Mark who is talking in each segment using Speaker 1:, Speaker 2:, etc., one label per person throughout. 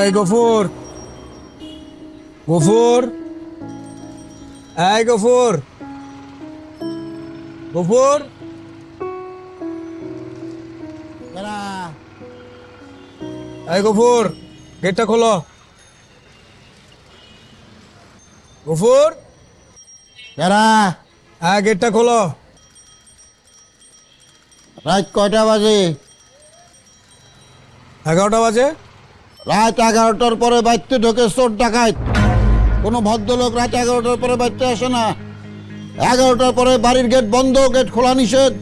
Speaker 1: এই গফুর, গফুর, এই গফুর, গফুর, এই গফুর, গেটটা খোলো। গফুর, হ্যাঁ গেটটা খোলো।
Speaker 2: রাত কয়টা বাজে?
Speaker 1: 11টা বাজে।
Speaker 2: রাত 11টার পরে বাড়িতে ঢোকে চোর ডাকাত। কোনো ভদ্রলোক রাত 11টার পরে বাড়িতে আসে না। 11টার পরে বাড়ির গেট বন্ধ, গেট খোলা নিষেধ।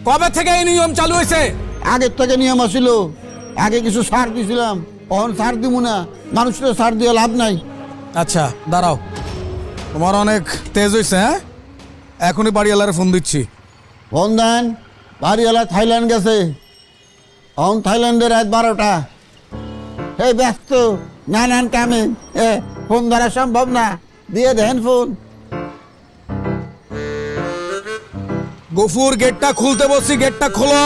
Speaker 1: কবে থেকে এই নিয়ম চালু হয়েছে?
Speaker 2: আগের থেকে নিয়ম আসিল, আগে কিছু ছাড় দিছিলাম, এখন ছাড় দিব না। মানুষের ছাড় দিয়ে লাভ নাই।
Speaker 1: আচ্ছা দাঁড়াও, তোমার অনেক তেজ হয়েছে। হ্যাঁ, এখনই বাড়িওয়ালারে ফোন দিচ্ছি।
Speaker 2: ফোন দেন। বাড়িওয়ালা থাইল্যান্ড গেছে, এখন থাইল্যান্ডে রাত 12টা। এই ব্যস্ত, নানান কামে ফোন ধরা সম্ভব না। দিয়ে দেন ফোন।
Speaker 1: গফুর, গেটটা খুলতে বলছি, গেটটা খোলো।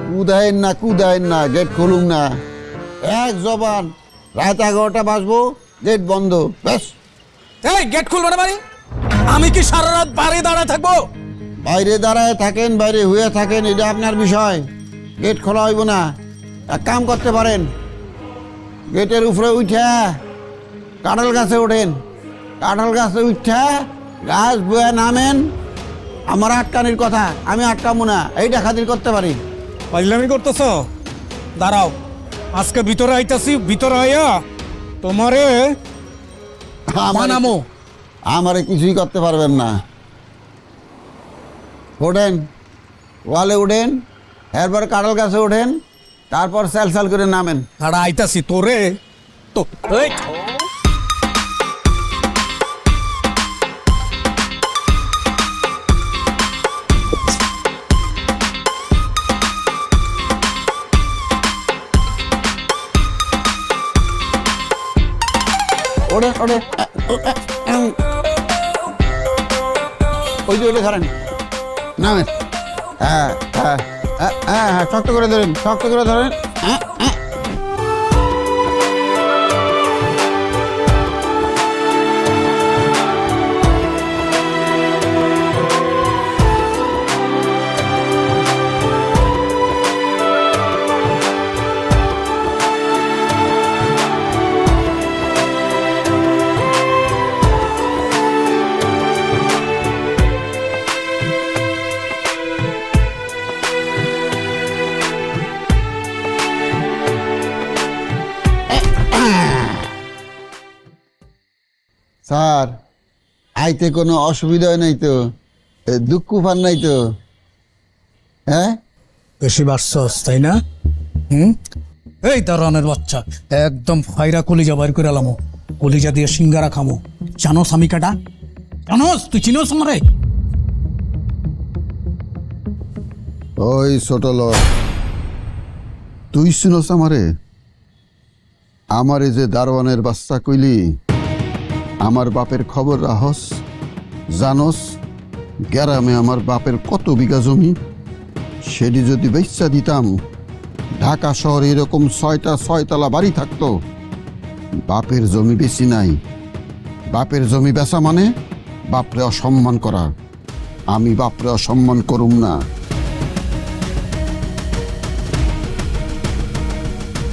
Speaker 2: কুদাইন না, গেট খুলুম না। এক জবান, রাত 11টা বাজবো, গেট বন্ধ, ব্যাস।
Speaker 1: এই গেট খুলবে না মানে? আমি কি সারা রাত বাইরে দাঁড়ায় থাকবো?
Speaker 2: বাইরে দাঁড়ায় থাকেন, বাইরে হয়ে থাকেন, এটা আপনার বিষয়। গেট খোলা হইব না। এক কাম করতে পারেন, গেটের উপরে উঠা কাঁঠাল গাছে ওঠেন। কাঁঠাল গাছে উঠা গাছ বয়ে নামেন। আমার আটকানির কথা, আমি আটকাবো না, এইটা খাতির করতে পারি।
Speaker 1: পাইলামি করতেছ? দাঁড়াও, আজকে ভিতরে আইতাছি, ভিতরে আইয়া তোমারে বানামো।
Speaker 2: আমারে কিছুই করতে পারবেন না। ওঠেন, ওয়ালে উঠেন, এরপর কাঁঠাল গাছে ওঠেন, তারপর স্যাল স্যাল করে নামেন।
Speaker 1: দাঁড়া আইতাছি তোরে তো। এই
Speaker 2: ওঠেন, ওঠেন, ওই যে ওটা ধরেন, নামেন। হ্যাঁ হ্যাঁ হ্যাঁ হ্যাঁ, শক্ত করে ধরেন, শক্ত করে ধরেন। স্যার, আইতে কোনো অসুবিধা নাই তো? দুঃখ পান নাই তো? হ্যাঁ,
Speaker 1: বেশি বাড়ছস তাই না? এই দারনের বাচ্চা, একদম ফাইরা কলিজা বাইর করে এলামো। কলিজা দিয়ে সিঙ্গারা খামো। জানোস আমি কাটা? জানোস? তুই চিনোস আমারে?
Speaker 2: ওই ছোট লোক, তুই শুনোস আমারে? আমারে যে দারোয়ানের বাচ্চা কইলি, আমার বাপের খবর রাহস? জানোস গ্রামে আমার বাপের কত বিঘা জমি? সেটি যদি বেচা দিতাম, ঢাকা শহরে এরকম 6টা 6তলা বাড়ি থাকতো। বাপের জমি বেশি নাই। বাপের জমি বেচা মানে বাপরে অসম্মান করা। আমি বাপরে অসম্মান করুম না।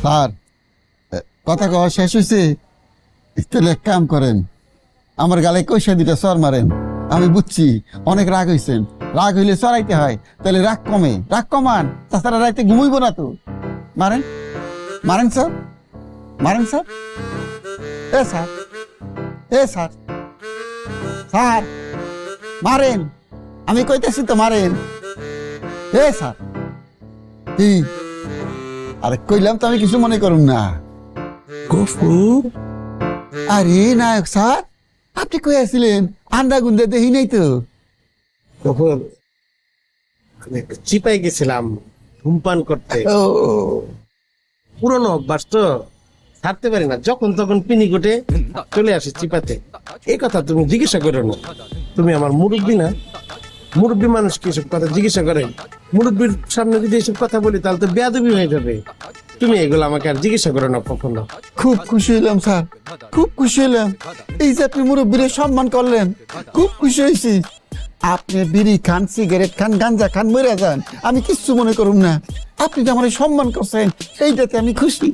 Speaker 2: স্যার, কথা কওয়া শেষ হয়েছে? তাহলে এক কাম করেন, আমার গালে কইসা দিটা সর মারেন। আমি বুঝছি অনেক রাগ হয়েছেন, রাগ হইলে সরাইতে হয়, তাহলে রাগ কমে। রাগ কমান, তাছাড়া রাইতে ঘুমাইব না তো। মারেন, মারেন স্যার, মারেন স্যার। এ স্যার, এ স্যার, স্যার মারেন, আমি কইতেছি তো মারেন। এ স্যার, কি? আরে কইলাম তো আমি কিছু মনে করুন না। আরে নায়ক স্যার, আপনি কই আসছিলেন? আন্ডা গুন্দা দেখি নাই তো।
Speaker 3: তখন আমি একটু চিপাই গেছিলাম ধূমপান করতে। পুরনো অভ্যাস তো, ছাড়তে পারি না। যখন তখন পিনি কোটে চলে আসে চিপাতে। এই কথা তুমি জিজ্ঞাসা করো না, তুমি আমার মুরব্বী না? মুরব্বী মানুষ কি এসব কথা জিজ্ঞাসা করে? মুরব্বীর সামনে যদি এসব কথা বলি তাহলে তো বেয়াদবি হয়ে যাবে। তুমি এগুলো আমাকে আর জিজ্ঞাসা করো না কখনো।
Speaker 2: খুব খুশি হইলাম স্যার, খুব খুশি হইলাম। এই যে আপনি মুরব্বীরে সম্মান করলেন, খুব খুশি হয়েছি। আপনি বিড়ি খান, সিগারেট খান, গাঞ্জা খান, মরে যান, আমি কিচ্ছু মনে করুম না। আপনি যে আমার সম্মান করছেন এইটাতে আমি খুশি।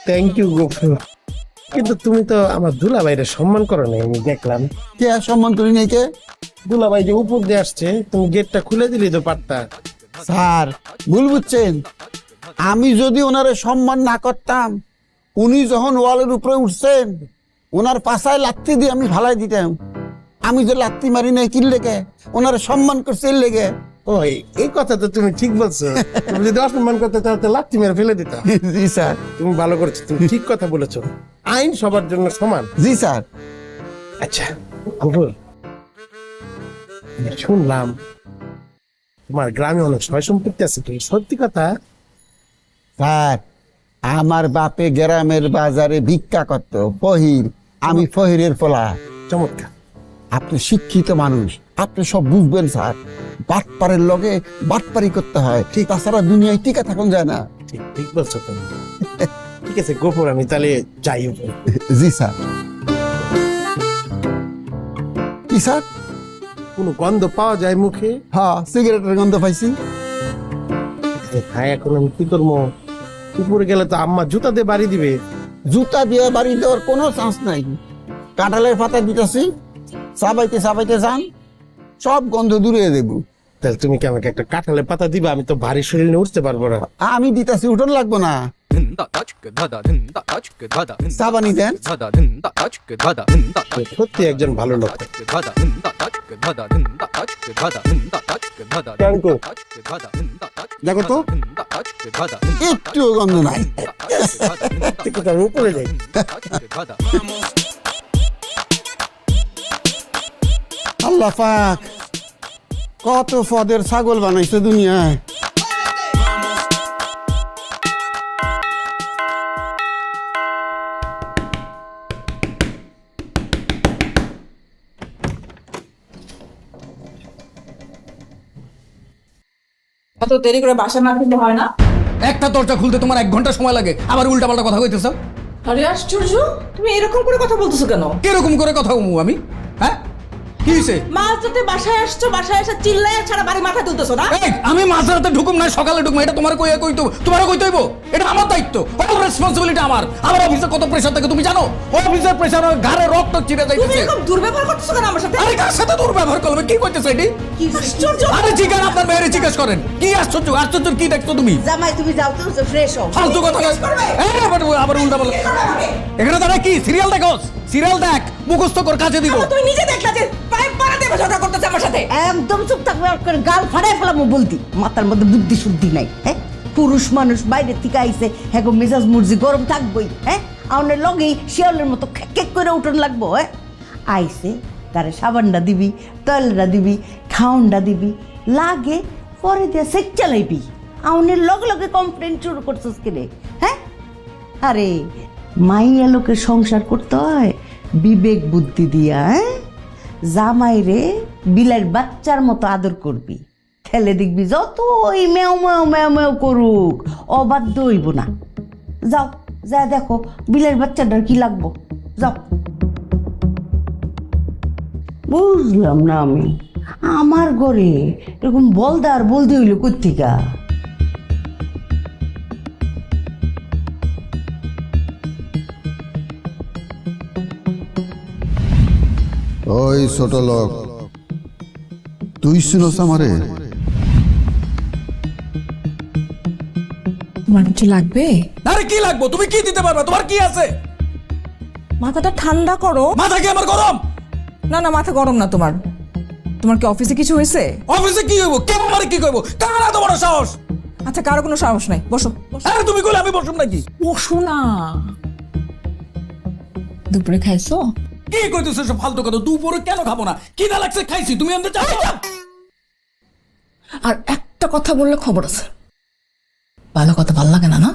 Speaker 3: Thank you Gafoor. কিন্তু তুমি তো আমার দুলাভাইরে সম্মান করো না, আমি দেখলাম।
Speaker 2: কে আর সম্মান করি নাই কে?
Speaker 3: দুলাভাই যে উপর দিয়ে আসছে, তুমি গেটটা খুলে দিলি তো পারতা।
Speaker 2: স্যার ভুল বুঝছেন, আমি যদি ওনারে সম্মান না করতাম, উনি যখন ওয়ালের উপরে উঠছেন ওনার পাশায় লাত্তি দিয়ে আমি ফালাই দিতাম। আমি যে লাত্তি মারি নাই কি লেগে, ওনারে সম্মান করছে এর লেগে।
Speaker 3: ওই এই কথা তো তুমি ঠিক বলছো। তুমি যদি অসম্মান করতে তাহলে তো লাথি মেরে ফেলে দিতা।
Speaker 2: জি স্যার,
Speaker 3: তুমি ভালো করেছো, তুমি ঠিক কথা বলেছো। আইন সবার জন্য সমান।
Speaker 2: জি স্যার।
Speaker 3: আচ্ছা গফুর, শুনলাম তোমার গ্রামে অনেক সয় সম্পত্তি আছে, কি সত্যি কথা?
Speaker 2: স্যার আমার বাপে গ্রামের বাজারে ভিক্ষা করত, ফহির, আমি ফহিরের পোলা।
Speaker 3: চমৎকার।
Speaker 2: আপনি শিক্ষিত মানুষ, আপনি সব বুঝবেন স্যার। বাটপারের লগে বাটপারি করতে হয়, ঠিক তাছাড়া দুনিয়ায় টিকে থাকুন যায় না।
Speaker 3: ঠিক ঠিক বলছো তুমি। ঠিক আছে গফুর, আমি তাহলে যাই উপরে।
Speaker 2: জি স্যার। কি স্যার?
Speaker 3: কোনো গন্ধ পাওয়া যায় মুখে?
Speaker 2: হ্যাঁ, সিগারেটের গন্ধ পাইছি।
Speaker 3: হ্যাঁ, এখন আমি কি করবো? উপরে গেলে তো আম্মা জুতা দিয়ে বাড়ি দিবে।
Speaker 2: জুতা দিয়ে বাড়ি দেওয়ার কোনো চান্স নাই। কাঁঠালের পাতা দিতেছি, চাবাইতে চাবাইতে যান, সব গন্ধ দূরে দেব।
Speaker 3: তাহলে তুমি কি আমাকে একটা কাঁঠালের পাতা দিবা? আমি তো ভারী শরীর নিয়ে উঠতে পারবো না।
Speaker 2: আমি দিতেছি, উঠন লাগবো না। সাবানি দেন।
Speaker 3: সত্যি একজন ভালো লোক।
Speaker 2: দেখো তো, একটু গন্ধ নাই।
Speaker 3: উপরে যাই।
Speaker 2: আল্লাহ পাক কত ফদের ছাগল বানাইছে দুনিয়ায়।
Speaker 4: এত দেরি করে বাসা না ফিরলে হয় না?
Speaker 1: একটা দরজা খুলতে তোমার 1 ঘন্টা সময় লাগে, আবার উল্টাপাল্টা কথা কইতেছ।
Speaker 4: আরে আশ্চর্য, তুমি এরকম করে কথা বলতেছো কেন?
Speaker 1: কিরকম করে কথা বলবো আমি? হ্যাঁ, কি হয়েছে?
Speaker 4: মাঝরাতে বাসায় আসছো, বাসায় এসে চিল্লায় ছাড়া বাড়ি মাথা তুলতেছো না?
Speaker 1: এই, আমি মাঝরাতে ঢুকুম না সকালে ঢুকুম, এটা তোমার কইতো, তোমারও কইতে হইব। এটা আমার দায়িত্ব, অল রেসপন্সিবিলিটি আমার। আমার অফিসে কত প্রেসার থাকে তুমি জানো? অফিসের প্রেসার ঘাড়ে রক্ত চিরে
Speaker 4: তুমি
Speaker 1: যাইতেছে।
Speaker 4: এরকম দুর্ব্যবহার করতেছো কেন আমার সাথে?
Speaker 1: আরে কার সাথে দুর্ব্যবহার করবে? কি কইতেছে এটি?
Speaker 4: কি আশ্চর্য!
Speaker 1: আরে জিজ্ঞাসা আপনার মেয়েরে জিজ্ঞেস করেন। কি আশ্চর্য, আশ্চর্য কি দেখছো তুমি?
Speaker 5: জামাই তুমি যাও তো, ফ্রেশ হও।
Speaker 1: ফালতু কথা কয়। আবার উল্টা বলো। এখানে দাঁড়া কি সিরিয়াল দেখো? সিরিয়াল দেখ, মুখস্থ কর, কাজে দিব।
Speaker 4: তুমি নিজে দেখলা যে পাইপ পাড়া দেবে ঝগড়া করতেছে আমার সাথে।
Speaker 5: একদম চুপ থাকবে, আর করে গাল ফাড়াই ফেলাম বলতি। মাথার মধ্যে বুদ্ধি শুদ্ধি নাই। হ্যাঁ, পুরুষ মানুষ বাইরে থেকে আইছে, হ্যাঁ গো, মেজাজ মুরজি গরম থাকবই। হ্যাঁ, আমার লগেই শিয়ালের মতো খেক খেক করে উঠন লাগবো। হ্যাঁ, আইছে তারে সাবানটা দিবি, তৈলটা দিবি, খাউনটা দিবি, লাগে পরে দিয়ে সেক চালাইবি। আউনের লগে লগে কমপ্লেন শুরু করছিস কেনে? হ্যাঁ, আরে মাইয়া লোকের সংসার করতে হয় বিবেক বুদ্ধি দিয়া। হ্যাঁ, জামাই রে বিলের বাচ্চার মতো আদর করবি, খেলে দেখবি যত ওই মেও মেও মেও মেও করুক অবাধ্য হইব না। যাও, যা দেখো বিলের বাচ্চাটার কি লাগবো, যাও। বুঝলাম না আমি, আমার ঘরে এরকম বলদার বলতে হইল কোত্থেকা?
Speaker 2: ওই ছোট লোক, তুই শুনোস আমারে?
Speaker 4: তোমার কিছু লাগবে?
Speaker 1: আরে কি লাগবো? তুমি কি দিতে পারবে? তোমার কি আছে?
Speaker 4: মাথাটা ঠান্ডা করো।
Speaker 1: মাথা কি আমার গরম?
Speaker 4: না না, মাথা গরম না তোমার। তোমার কি অফিসে কিছু হয়েছে?
Speaker 1: অফিসে কি হইব? কেমন মারে কি কইব? কার এত বড় সাহস?
Speaker 4: আচ্ছা, কারো কোনো সাহস নাই, বসো।
Speaker 1: আরে তুমি কইলে আমি বসুম নাকি?
Speaker 4: বসো না। দুপুরে খাইছো?
Speaker 1: কি কইতেছ সব ফালতু কথা? দুপুরে কেন খাবো না? কি না লাগছে খাইছি, তুমি আনতে চাও?
Speaker 4: আর একটা কথা বললে খবর আছে। ভালো কথা ভাল লাগে না, না?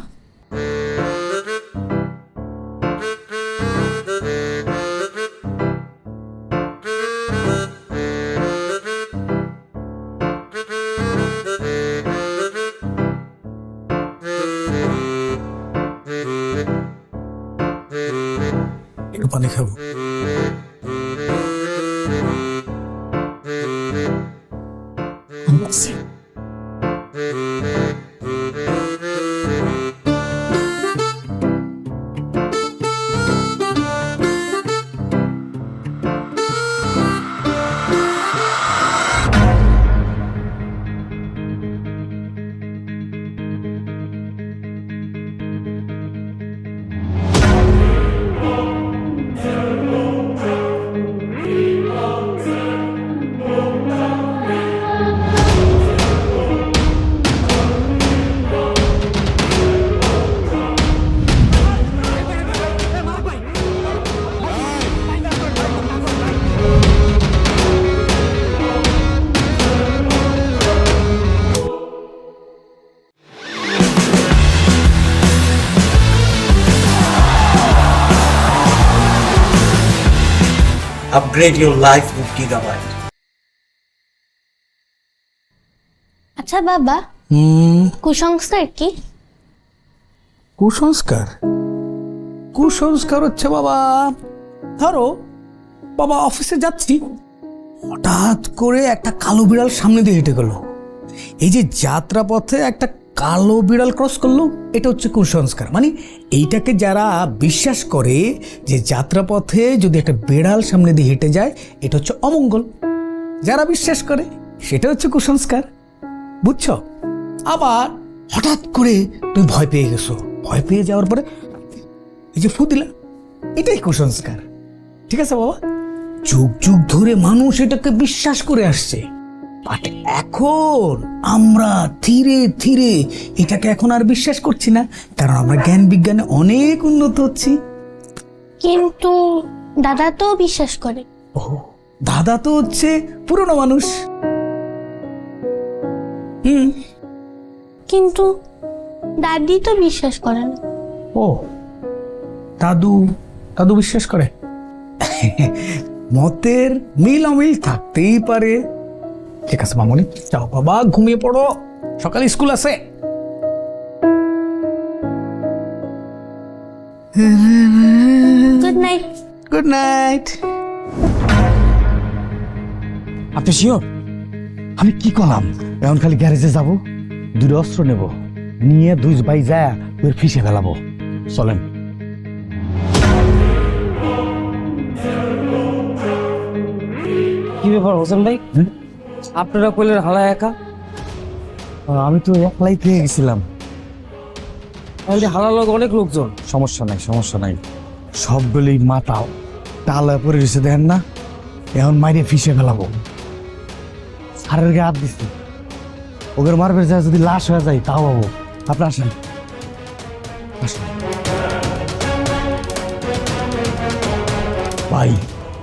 Speaker 1: একটু পানি খাবো।
Speaker 6: Upgrade your life with Gigabyte.
Speaker 7: আচ্ছা বাবা, কুসংস্কার কি?
Speaker 1: কুসংস্কার? কুসংস্কার হচ্ছে বাবা, ধরো বাবা অফিসে যাচ্ছি, হঠাৎ করে একটা কালো বিড়াল সামনে দিয়ে হেঁটে গেল। এই যে যাত্রা পথে একটা কালো বিড়াল ক্রস করলো, এটা হচ্ছে কুসংস্কার। মানে এইটাকে যারা বিশ্বাস করে যে যাত্রাপথে যদি একটা বিড়াল সামনে দিয়ে হেঁটে যায়, এটা হচ্ছে অমঙ্গল, যারা বিশ্বাস করে সেটা হচ্ছে কুসংস্কার, বুঝছো? আবার হঠাৎ করে তুমি ভয় পেয়ে গেছো, ভয় পেয়ে যাওয়ার পরে এই যে ফু দিলা, এটাই কুসংস্কার। ঠিক আছে বাবা, যুগ যুগ ধরে মানুষ এটাকে বিশ্বাস করে আসছে, বাট এখন আমরা ধীরে ধীরে এটাকে এখন আর বিশ্বাস করছি না, কারণ আমরা জ্ঞান বিজ্ঞানে অনেক উন্নত হচ্ছি।
Speaker 7: কিন্তু দাদা তো বিশ্বাস করে।
Speaker 1: ও, দাদা তো হচ্ছে পুরনো মানুষ।
Speaker 7: কিন্তু দাদি তো বিশ্বাস করে না।
Speaker 1: ও, দাদু দাদু বিশ্বাস করে? মতের মিল অমিল থাকতেই পারে। ঠিক আছে মামনি, যাও বাবা ঘুমিয়ে পড়ো, সকালে স্কুল আছে।
Speaker 7: Good night.
Speaker 1: Good night.
Speaker 8: আপনি শিওর? আমি কি করলাম, এখন খালি গ্যারেজে যাব, দুটো অস্ত্র নেব, নিয়ে দুই ভাই যায় ওর ফিসে ফেলাবো। চলেন।
Speaker 9: কি ব্যাপার হোসেন ভাই, আপনারা কইলেন হালা একা?
Speaker 8: আমি তো একলাই পেয়ে গেছিলাম।
Speaker 9: তাহলে হালার লোক অনেক লোকজন।
Speaker 8: সমস্যা নাই, সমস্যা নাই, সবগুলোই মাতাও তালা পরে গেছে, দেখেন না? এখন মাইরে ফিসে ফেলাবো। সারের গায়ে হাত দিচ্ছি, ওদের মারবে যায়, যদি লাশ হয়ে যায় তাও পাবো। আপনি আসেন, আসেন। ভাই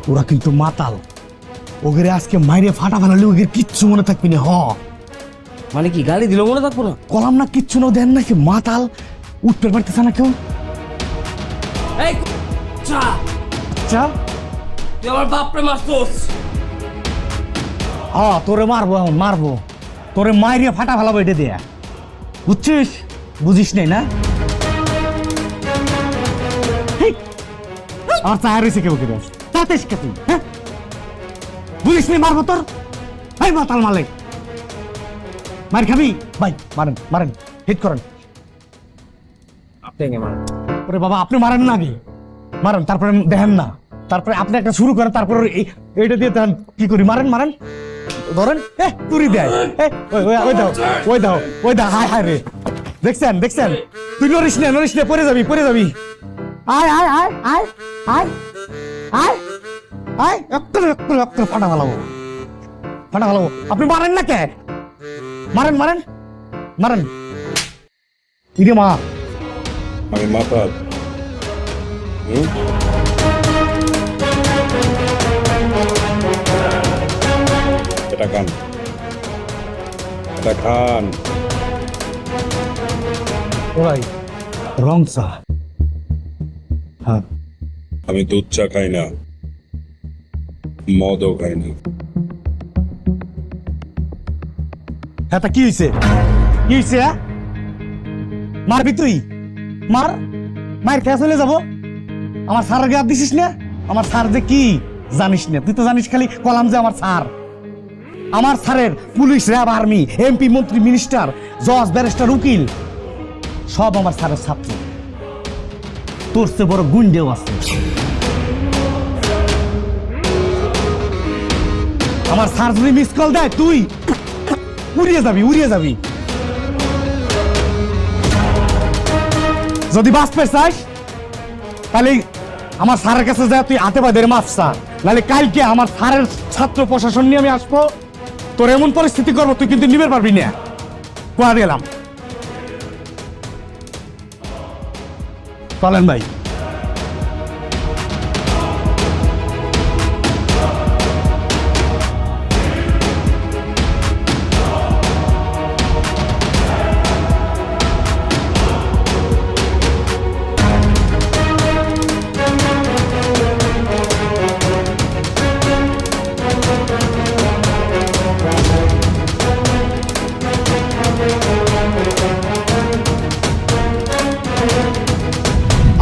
Speaker 8: ওরা কিন্তু মাতাল, ওদের আজকে মাইরে ফাটা ফেলালে ওদের কিচ্ছু মনে থাকবি না।
Speaker 9: মানে কি গালি দিল মনে থাকবো না?
Speaker 8: কলাম না, কিচ্ছু না, দেন নাকি মাতাল, উঠতে পারতেছে না কেউ।
Speaker 9: এই চা,
Speaker 8: আচ্ছা
Speaker 9: তুই আমার বাপরে মারছস।
Speaker 8: হ্যাঁ, তোরে মারবো, এখন মারবো, তোরে মাইরে ফাটা ফেলাবো, এটা দেয়া, বুঝছিস? বুঝিস নাই না? আমার চায় রয়েছে কেউ কেউ, তাতেস কে তুই? হ্যাঁ, বুঝিস নি মারবো তোর? এই মাতাল মালিক, মার খাবি? ভাই মারেন, মারেন, হিট করেন।
Speaker 9: আপনি মারেন।
Speaker 8: ওরে বাবা, আপনি মারেন না, আগে মারেন, তারপরে দেখেন না, তারপরে আপনি একটা শুরু করেন, তারপরে এইটা দিয়ে দেন। কি করি? মারেন, মারেন, ধরেন, তুরি দেয়, ওই দাও, ওই দাও, ওই দাও, হায় হায় রে, দেখছেন, দেখছেন? তুই নড়িস না, নড়িস না, পরে যাবি, পরে যাবি। আয় আয় আয় আয় আয় আয় আয়, একটু একটু একটু ফাটা ফেলাবো, ফাটা ফেলাবো। আপনি মারেন না কে? মারেন, মারেন, মারেন। ইরে মা,
Speaker 10: আমি মাতাল। এটা খান, এটা খান।
Speaker 8: ভাই রং চা। হ্যাঁ,
Speaker 10: আমি দুধ চা খাই না, মদও খাই না।
Speaker 8: হ্যাঁ, তা কি হয়েছে? কি হয়েছে? মারবি তুই? মার, মার খেয়ে চলে যাবো। আমার স্যারের গায়ে হাত দিছিস না? আমার স্যার যে কি জানিস না, তুই তো জানিস খালি কলাম যে আমার স্যার। আমার স্যারের পুলিশ, র্যাব, আর্মি, এমপি, মন্ত্রী, মিনিস্টার, জজ, ব্যারিস্টার, উকিল সব আমার স্যারের ছাত্র। তোর চেয়ে বড় গুন্ডেও আছে। আমার স্যার যদি মিস কল দেয় তুই উড়িয়ে যাবি। যদি বাঁচতে চাস তাহলে আমার স্যারের কাছে যা, তুই হাতে পায়ে ধরে মাফ চা, নাহলে কালকে আমার স্যারের ছাত্র প্রশাসন নিয়ে আমি আসবো, তোর এমন পরিস্থিতি করবো তুই কিন্তু নিবে পারবি না। কোয়া গেলাম। চলেন ভাই।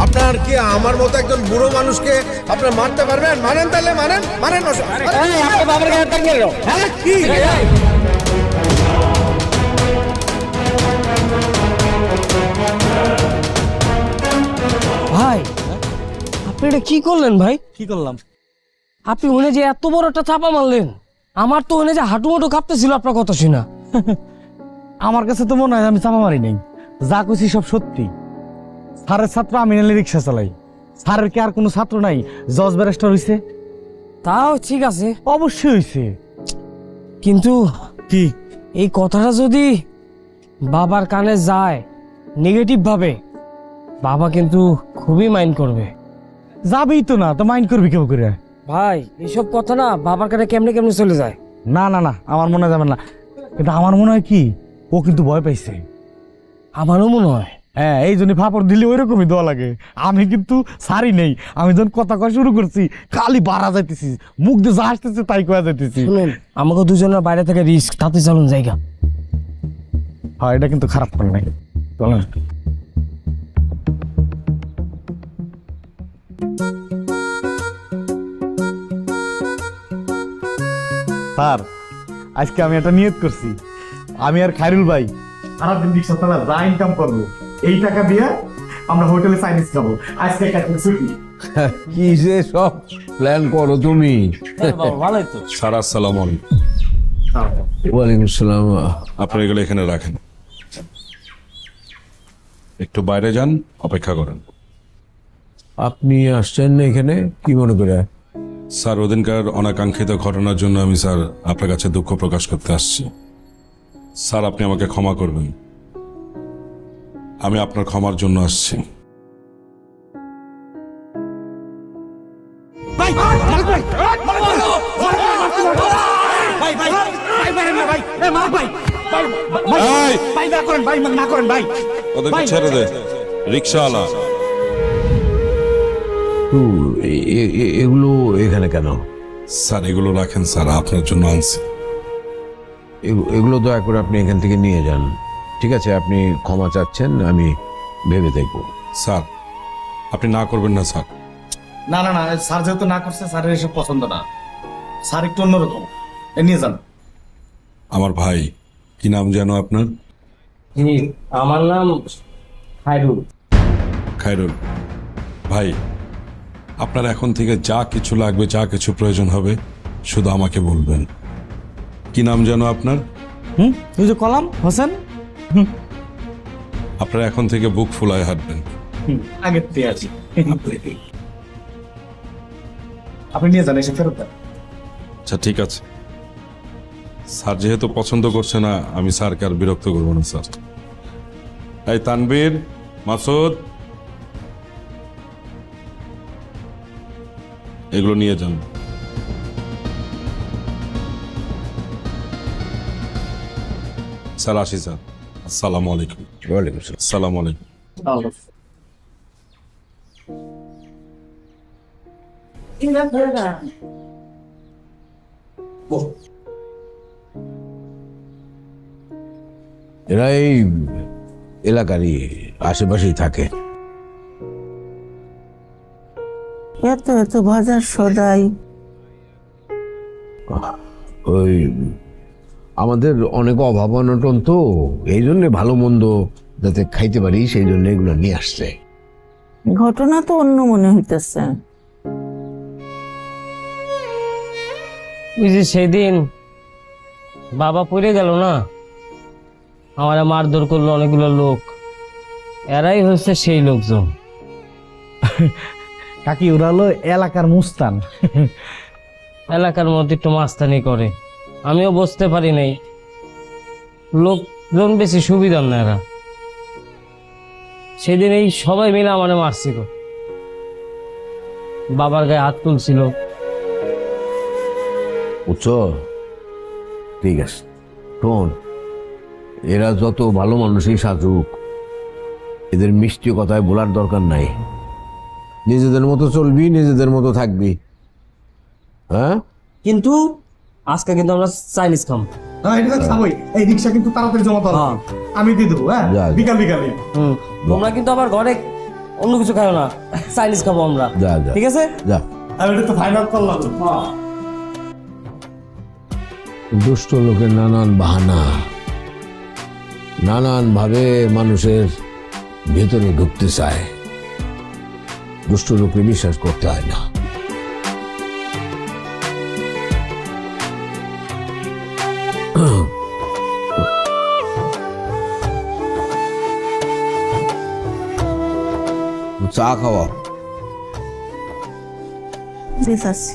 Speaker 11: আপনার কি আমার মতো একজন বুড়ো মানুষকে আপনার মারতে পারবেন? মারেন তাহলে মারেন।
Speaker 9: বাবার গায়ে হাত দিল।
Speaker 11: হ্যাঁ, কি
Speaker 9: ভাই আপনি এটা কি করলেন ভাই?
Speaker 8: কি করলাম?
Speaker 9: আপনি ওনে যে এত বড় একটা চাপা মারলেন, আমার তো ওনে যে হাঁটু মুটু কাঁপতেছিল আপনার কথা শুনা।
Speaker 8: আমার কাছে তো মনে হয় আমি চাপা মারি নাই, যা কইছি সব সত্যি। স্যারের ছাত্র আমি নালে রিক্সা চালাই। স্যারের কি আর কোনো ছাত্র নাই জজ ব্যারিস্টার হইছে?
Speaker 9: তাও ঠিক আছে,
Speaker 8: অবশ্যই হইছে।
Speaker 9: কিন্তু
Speaker 8: কি
Speaker 9: এই কথাটা যদি বাবার কানে যায় নেগেটিভ ভাবে, বাবা কিন্তু খুবই মাইন্ড করবে।
Speaker 8: যাবেই তো না, তো মাইন্ড করবি কেউ করে?
Speaker 9: ভাই এইসব কথা না বাবার কানে কেমনে কেমনে চলে যায়।
Speaker 8: না না না, আমার মনে হয় যাবে না। কিন্তু আমার মনে হয় কি, ও কিন্তু ভয় পাইছে।
Speaker 9: আমারও মনে হয়।
Speaker 8: হ্যাঁ, এই জন্য ফাপড় দিলে ওই রকমই দোয়া লাগে। আমি কিন্তু সারি নেই, আমি যখন কথা কয়া শুরু করছি খালি বাড়া যাইতেছি, মুখ দিয়ে যা আসতেছে তাই কয়া যাইতেছি।
Speaker 9: শুনেন, আমাকে দুজনের বাইরে থেকে রিস্ক, তাতে চলুন জায়গা।
Speaker 8: হ্যাঁ, এটা কিন্তু খারাপ করে নাই। চলেন। স্যার, আজকে আমি একটা নিয়ত করছি, আমি আর খায়রুল ভাই সারাদিন রিক্সা চালা যা ইনকাম করবো এই টাকা দিয়ে আমরা হোটেলে চাইনিজ খাবো। আজকে ছুটি।
Speaker 12: কি যে সব প্ল্যান করো তুমি।
Speaker 9: ভালোই তো।
Speaker 10: স্যার আসসালামু আলাইকুম।
Speaker 12: ওয়ালাইকুম আসসালাম।
Speaker 10: আপনারা এগুলো এখানে রাখেন, একটু বাইরে যান, অপেক্ষা করেন।
Speaker 12: আপনি আসছেন না এখানে কি মনে করে?
Speaker 10: স্যার, ওদিনকার অনাকাঙ্ক্ষিত ঘটনার জন্য আমি স্যার আপনার কাছে দুঃখ প্রকাশ করতে আসছি। স্যার, আপনি আমাকে ক্ষমা করবেন, আমি আপনার ক্ষমার জন্য আসছি। ওদেরকে ছেড়ে দে, রিক্সাওয়ালা।
Speaker 12: এগুলো এখানে কেন?
Speaker 10: স্যার, এগুলো রাখেন স্যার, আপনার জন্য আনছি।
Speaker 12: এগুলো দয়া করে আপনি এখান থেকে নিয়ে যান। ঠিক আছে, আপনি ক্ষমা চাচ্ছেন, আমি ভেবে দেখব।
Speaker 10: স্যার, আপনি না করবেন না স্যার।
Speaker 8: না না না, স্যার যেহেতু না করছে, স্যারের এসব পছন্দ না। স্যার একটু অন্যরকম, নিয়ে যান।
Speaker 10: আমার ভাই, কি নাম যেন আপনার?
Speaker 9: আমার নাম খায়রুল।
Speaker 10: খায়রুল ভাই, আপনার এখন থেকে যা কিছু লাগবে, যা কিছু প্রয়োজন হবে, শুধু আমাকে বলবেন। কি নাম যেন আপনার?
Speaker 8: ওই যে কলাম হোসেন।
Speaker 10: আপনারা এখন থেকে বুক ফুলায় হাঁটবেন।
Speaker 8: আগের থেকে আছি। আপনি নিয়ে যান, এসে ফেরত দেন।
Speaker 10: আচ্ছা, ঠিক আছে স্যার, যেহেতু পছন্দ করছে না, আমি স্যারকে আর বিরক্ত করবো না স্যার। এই তানবীর, মাসুদ, এগুলো নিয়ে যান। স্যার, আসি স্যার। আসসালামু আলাইকুম।
Speaker 12: ওয়ালাইকুম আসসালাম।
Speaker 10: আসসালামু আলাইকুম।
Speaker 12: এরা এই এলাকারই আশেপাশেই থাকে।
Speaker 5: এত এত বাজার সদাই?
Speaker 12: ওই আমাদের অনেক অভাব অনটন তো, এই জন্য ভালো মন্দ যাতে খাইতে পারি সেই জন্য এগুলো নিয়ে আসছে।
Speaker 5: ঘটনা তো অন্য মনে হইতেছে।
Speaker 9: ওই যে সেদিন বাবা পড়ে গেল না, আমার মারধর করলো অনেকগুলো লোক, এরাই হচ্ছে সেই লোকজন।
Speaker 8: কাকি ওরা হলো এলাকার মুস্তান।
Speaker 9: এলাকার মধ্যে একটু মাস্তানি করে, আমিও বুঝতে পারি নাই লোকজন বেশি সুবিধার না এরা। সেদিন এই সবাই মিলে আমার মারছিল, বাবার গায়ে হাত তুলছিল।
Speaker 12: বুঝছো? ঠিক আছে, শোন, এরা যত ভালো মানুষই সাজুক, এদের মিষ্টি কথায় বলার দরকার নাই। নিজেদের মতো চলবি, নিজেদের মতো থাকবি। হ্যাঁ,
Speaker 9: কিন্তু আজকে কিন্তু আমরা চাইনিজ খাম।
Speaker 8: এই রিক্সা কিন্তু তাড়াতাড়ি জমা দাও, আমি দিয়ে দেবো। হ্যাঁ, বিকাল বিকালে।
Speaker 9: তোমরা কিন্তু আবার ঘরে অন্য কিছু খাও না, চাইনিজ খাবো আমরা।
Speaker 12: যা যা,
Speaker 9: ঠিক আছে,
Speaker 12: যা।
Speaker 8: আমি এটা তো ফাইনাল করলাম।
Speaker 12: দুষ্ট লোকের নানান বাহানা, নানান ভাবে মানুষের ভেতরে ঢুকতে চায়। দুষ্ট লোককে বিশ্বাস করতে হয় না। চা খাওয়া।
Speaker 5: ঠিক আছে।